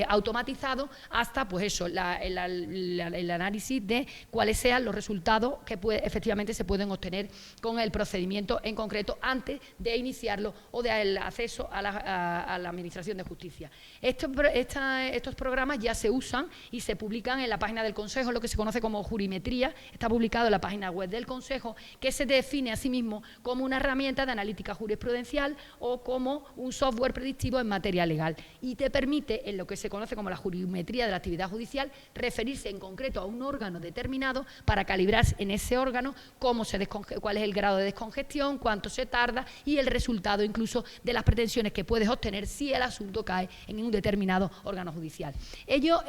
automatizado hasta pues eso, el análisis de cuáles sean los resultados que efectivamente se pueden obtener con el procedimiento en concreto antes de iniciarlo o del acceso a la Administración de Justicia. Esta estos programas ya se usan y se publican en la página del Consejo, lo que se conoce como jurimetría, está publicado en la página web del Consejo, que se define a sí mismo como una herramienta de analítica jurisprudencial o como un software predictivo en materia legal, y te permite, en lo que se conoce como la jurimetría de la actividad judicial, referirse en concreto a un órgano determinado para calibrar en ese órgano cuál es el grado de descongestión, cuánto se tarda y el resultado incluso de las pretensiones que puedes obtener si el asunto cae en un determinado órgano judicial. Ello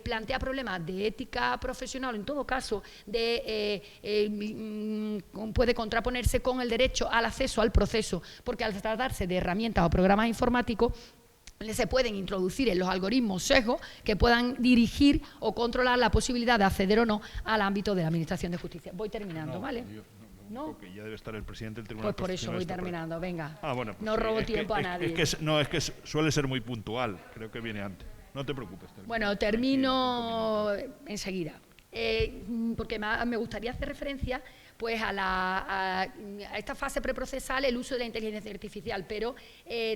plantea problemas de ética profesional, en todo caso puede contraponerse con el derecho al acceso al proceso, porque al tratarse de herramientas o programas informáticos se pueden introducir en los algoritmos sesgos que puedan dirigir o controlar la posibilidad de acceder o no al ámbito de la Administración de Justicia. Voy terminando, ¿vale? ¿No? Porque ya debe estar el presidente del Tribunal. Pues por eso voy terminando, venga. Bueno, pues no robo tiempo a nadie. Es que suele ser muy puntual, creo que viene antes. No te preocupes. Bueno, termino enseguida. Porque me gustaría hacer referencia pues a esta fase preprocesal, el uso de la inteligencia artificial, pero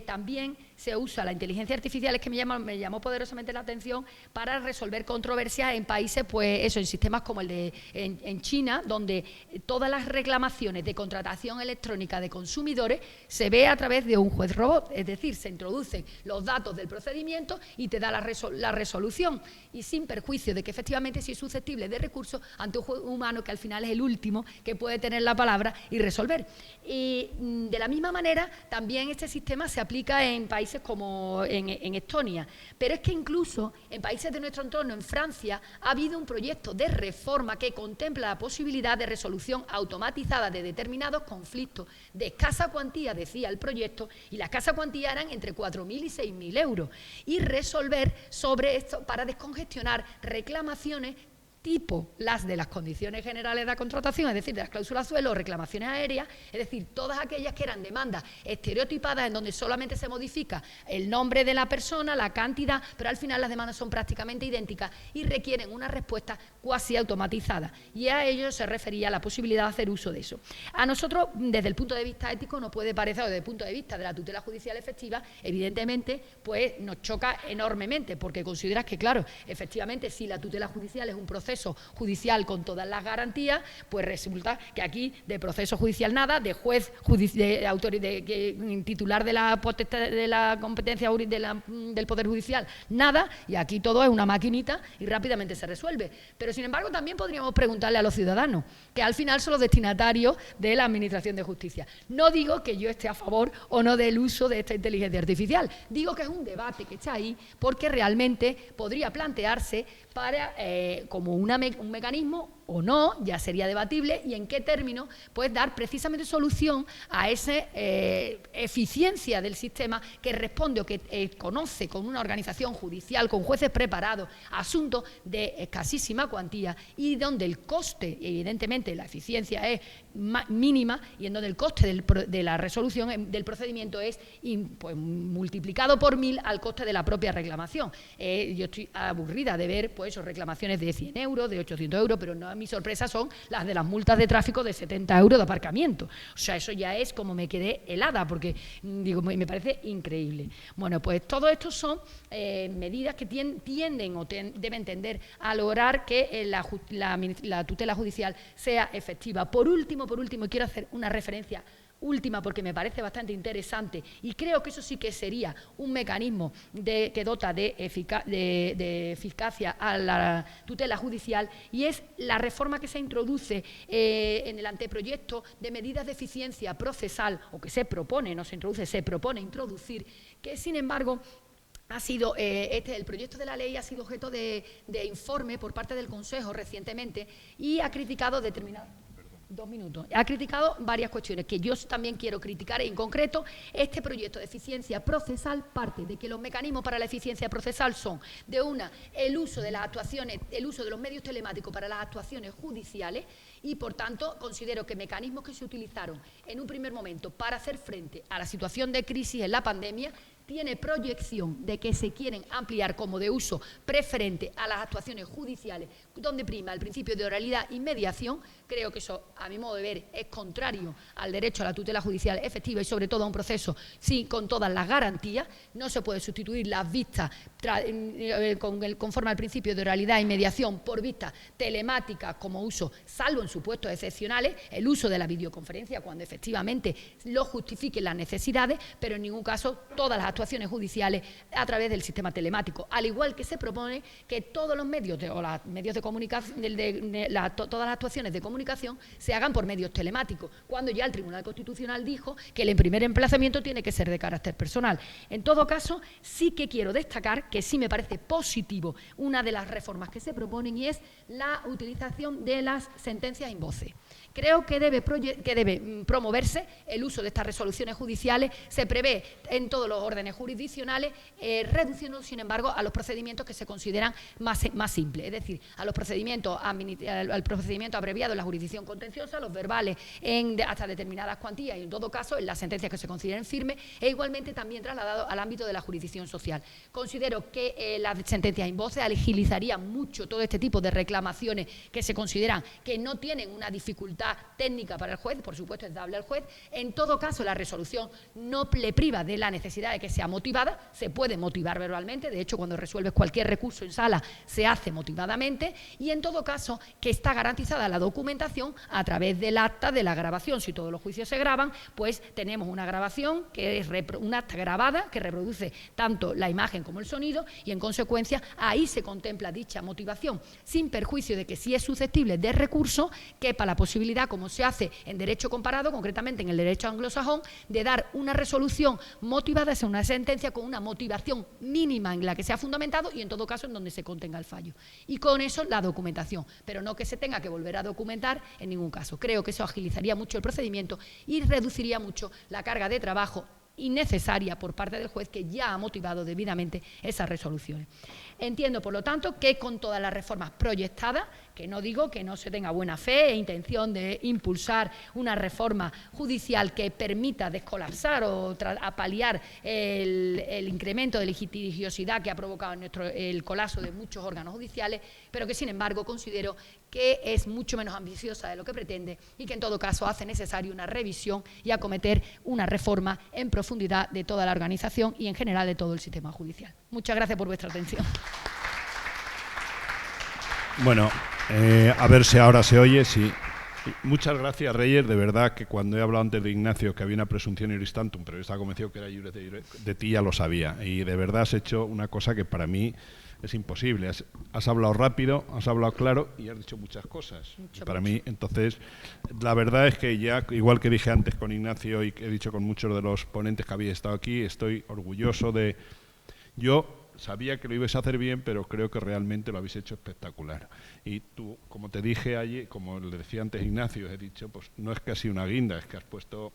también se usa la inteligencia artificial, es que me llamó poderosamente la atención, para resolver controversias en países, pues eso, en sistemas como el de en China, donde todas las reclamaciones de contratación electrónica de consumidores se ve a través de un juez robot, es decir, se introducen los datos del procedimiento y te da la resolución, y sin perjuicio de que efectivamente sí es susceptible de recurso ante un juez humano, que al final es el último que puede tener la palabra y resolver. Y de la misma manera también este sistema se aplica en países como en Estonia, pero es que incluso en países de nuestro entorno, en Francia, ha habido un proyecto de reforma que contempla la posibilidad de resolución automatizada de determinados conflictos de escasa cuantía, decía el proyecto, y la escasa cuantía eran entre 4.000 y 6.000 euros, y resolver sobre esto para descongestionar reclamaciones tipo las de las condiciones generales de la contratación, es decir, de las cláusulas suelo o reclamaciones aéreas, es decir, todas aquellas que eran demandas estereotipadas en donde solamente se modifica el nombre de la persona, la cantidad, pero al final las demandas son prácticamente idénticas y requieren una respuesta cuasi automatizada. Y a ello se refería la posibilidad de hacer uso de eso. A nosotros, desde el punto de vista ético, nos puede parecer, o desde el punto de vista de la tutela judicial efectiva, evidentemente, pues nos choca enormemente, porque consideras que, claro, efectivamente, si la tutela judicial es un proceso judicial con todas las garantías, pues resulta que aquí de proceso judicial nada, de juez titular de la potestad, de la competencia del Poder Judicial nada, y aquí todo es una maquinita y rápidamente se resuelve. Pero sin embargo también podríamos preguntarle a los ciudadanos, que al final son los destinatarios de la Administración de Justicia. No digo que yo esté a favor o no del uso de esta inteligencia artificial, digo que es un debate que está ahí porque realmente podría plantearse para como un mecanismo o no, ya sería debatible, y en qué términos pues dar precisamente solución a esa eficiencia del sistema que responde o que conoce con una organización judicial, con jueces preparados, asuntos de escasísima cuantía y donde el coste, evidentemente la eficiencia es mínima, y en donde el coste de la resolución del procedimiento es pues, multiplicado por 1000 al coste de la propia reclamación. Yo estoy aburrida de ver pues reclamaciones de 100 euros, de 800 euros, pero no, mi sorpresa son las de las multas de tráfico de 70 euros de aparcamiento. O sea, eso ya es como me quedé helada, porque digo, me parece increíble. Bueno, pues todo esto son medidas que tienden o deben tender a lograr que la tutela judicial sea efectiva. Por último, quiero hacer una referencia última porque me parece bastante interesante y creo que eso sí que sería un mecanismo que dota de eficacia a la tutela judicial, y es la reforma que se introduce en el anteproyecto de medidas de eficiencia procesal, o que se propone, no se introduce, se propone introducir, que sin embargo ha sido, el proyecto de la ley ha sido objeto de informe por parte del Consejo recientemente y ha criticado determinados... 2 minutos. Ha criticado varias cuestiones que yo también quiero criticar. En concreto, este proyecto de eficiencia procesal parte de que los mecanismos para la eficiencia procesal son, de una, el uso de las actuaciones, el uso de los medios telemáticos para las actuaciones judiciales, y por tanto considero que mecanismos que se utilizaron en un primer momento para hacer frente a la situación de crisis en la pandemia tiene proyección de que se quieren ampliar como de uso preferente a las actuaciones judiciales, donde prima el principio de oralidad y mediación, creo que eso, a mi modo de ver, es contrario al derecho a la tutela judicial efectiva y sobre todo a un proceso con todas las garantías. No se puede sustituir las vistas conforme al principio de oralidad y mediación por vistas telemáticas como uso, salvo en supuestos excepcionales, el uso de la videoconferencia cuando efectivamente lo justifiquen las necesidades, pero en ningún caso todas las actuaciones judiciales a través del sistema telemático, al igual que se propone que todos los medios o los medios de comunicación, todas las actuaciones de comunicación se hagan por medios telemáticos, cuando ya el Tribunal Constitucional dijo que el primer emplazamiento tiene que ser de carácter personal. En todo caso, sí que quiero destacar que sí me parece positivo una de las reformas que se proponen y es la utilización de las sentencias in voce. Creo que debe promoverse el uso de estas resoluciones judiciales. Se prevé en todos los órdenes jurisdiccionales, reduciendo, sin embargo, a los procedimientos que se consideran más simples, es decir, al procedimiento abreviado en la jurisdicción contenciosa, los verbales hasta determinadas cuantías y, en todo caso, en las sentencias que se consideren firmes, e igualmente también trasladado al ámbito de la jurisdicción social. Considero que las sentencias in voce agilizarían mucho todo este tipo de reclamaciones que se consideran que no tienen una dificultad técnica para el juez, por supuesto es dable al juez. En todo caso, la resolución no le priva de la necesidad de que sea motivada, se puede motivar verbalmente, de hecho cuando resuelves cualquier recurso en sala se hace motivadamente, y en todo caso que está garantizada la documentación a través del acta de la grabación. Si todos los juicios se graban, pues tenemos una grabación que es un acta grabada que reproduce tanto la imagen como el sonido, y en consecuencia ahí se contempla dicha motivación, sin perjuicio de que si es susceptible de recurso, quepa la posibilidad, como se hace en derecho comparado, concretamente en el derecho anglosajón, de dar una resolución motivada, es una sentencia con una motivación mínima en la que se ha fundamentado y en todo caso en donde se contenga el fallo. Y con eso la documentación, pero no que se tenga que volver a documentar en ningún caso. Creo que eso agilizaría mucho el procedimiento y reduciría mucho la carga de trabajo innecesaria por parte del juez que ya ha motivado debidamente esas resoluciones. Entiendo, por lo tanto, que con todas las reformas proyectadas, que no digo que no se tenga buena fe e intención de impulsar una reforma judicial que permita descolapsar o paliar el incremento de litigiosidad que ha provocado el colapso de muchos órganos judiciales, pero que, sin embargo, considero que es mucho menos ambiciosa de lo que pretende y que, en todo caso, hace necesario una revisión y acometer una reforma en profundidad de toda la organización y, en general, de todo el sistema judicial. Muchas gracias por vuestra atención. Bueno, a ver si ahora se oye. Sí. Muchas gracias, Reyes. De verdad que cuando he hablado antes de Ignacio que había una presunción iuris tantum, pero yo estaba convencido que era iuris de ti, ya lo sabía. Y de verdad has hecho una cosa que para mí es imposible. Has hablado rápido, has hablado claro y has dicho muchas cosas. Para mí, entonces, la verdad es que ya, igual que dije antes con Ignacio y que he dicho con muchos de los ponentes que habéis estado aquí, estoy orgulloso de... Yo sabía que lo ibais a hacer bien, pero creo que realmente lo habéis hecho espectacular. Y tú, como te dije ayer, como le decía antes Ignacio, he dicho, pues no es casi una guinda, es que has puesto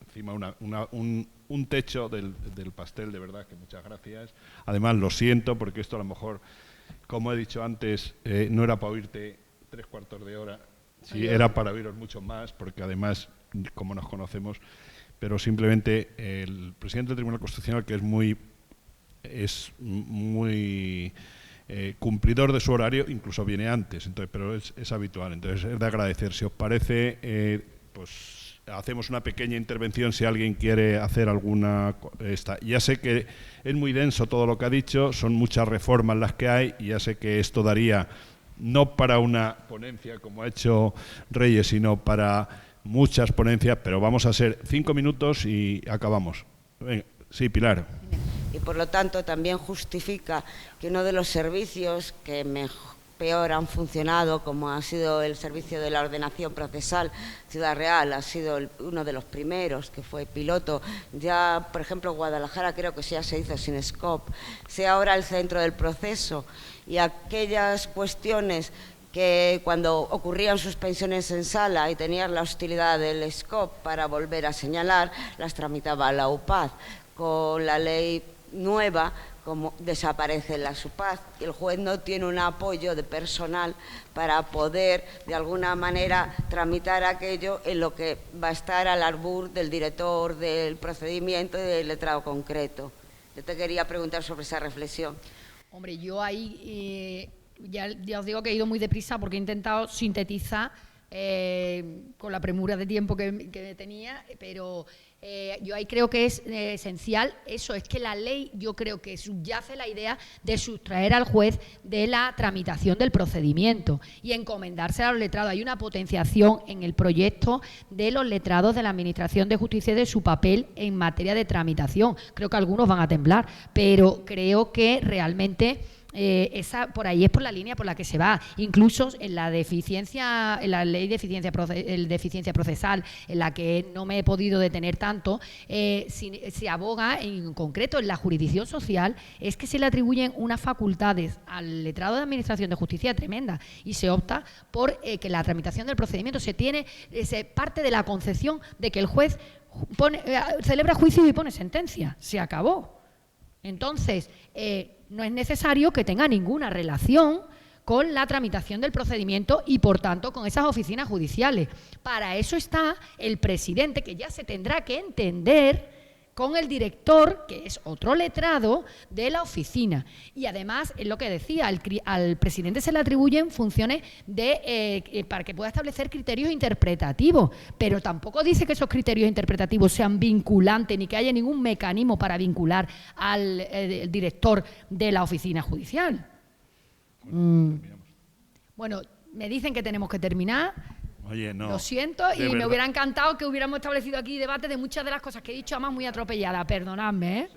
encima un techo del pastel, de verdad, que muchas gracias. Además, lo siento, porque esto a lo mejor, como he dicho antes, no era para oírte 3/4 de hora, sí, era para oíros mucho más, porque además, como nos conocemos, pero simplemente el presidente del Tribunal Constitucional, que es muy cumplidor de su horario, incluso viene antes, entonces, pero es habitual, entonces es de agradecer. Si os parece, pues hacemos una pequeña intervención si alguien quiere hacer alguna... Ya sé que es muy denso todo lo que ha dicho, son muchas reformas las que hay, y ya sé que esto daría no para una ponencia como ha hecho Reyes, sino para muchas ponencias, pero vamos a ser 5 minutos y acabamos. Venga, sí, Pilar. Y por lo tanto también justifica que uno de los servicios que peor han funcionado, como ha sido el servicio de la ordenación procesal Ciudad Real, ha sido uno de los primeros que fue piloto. Ya, por ejemplo, Guadalajara creo que ya se hizo sin SCOP, sea ahora el centro del proceso, y aquellas cuestiones que cuando ocurrían suspensiones en sala y tenían la hostilidad del SCOP para volver a señalar, las tramitaba la UPAD. Con la ley nueva, como desaparece la SUPAZ, y el juez no tiene un apoyo de personal para poder, de alguna manera, tramitar aquello en lo que va a estar al albur del director del procedimiento y del letrado concreto. Yo te quería preguntar sobre esa reflexión. Hombre, yo ahí ya os digo que he ido muy deprisa porque he intentado sintetizar con la premura de tiempo que tenía, pero yo ahí creo que es esencial eso, es que la ley, yo creo que subyace la idea de sustraer al juez de la tramitación del procedimiento y encomendarse a los letrados. Hay una potenciación en el proyecto de los letrados de la Administración de Justicia y de su papel en materia de tramitación. Creo que algunos van a temblar, pero creo que realmente esa por ahí es por la línea por la que se va. Incluso en la deficiencia, en la ley de deficiencia procesal, en la que no me he podido detener tanto, se aboga en concreto en la jurisdicción social, es que se le atribuyen unas facultades al letrado de Administración de Justicia tremenda y se opta por que la tramitación del procedimiento se parte de la concepción de que el juez celebra juicio y pone sentencia. Se acabó. Entonces, no es necesario que tenga ninguna relación con la tramitación del procedimiento y, por tanto, con esas oficinas judiciales. Para eso está el presidente, que ya se tendrá que entender con el director, que es otro letrado de la oficina. Y además, es lo que decía, al presidente se le atribuyen funciones para que pueda establecer criterios interpretativos, pero tampoco dice que esos criterios interpretativos sean vinculantes ni que haya ningún mecanismo para vincular al director de la oficina judicial. Bueno, me dicen que tenemos que terminar. Oye, no. Lo siento, y me hubiera encantado que hubiéramos establecido aquí debate de muchas de las cosas que he dicho, además muy atropelladas, perdonadme, ¿eh?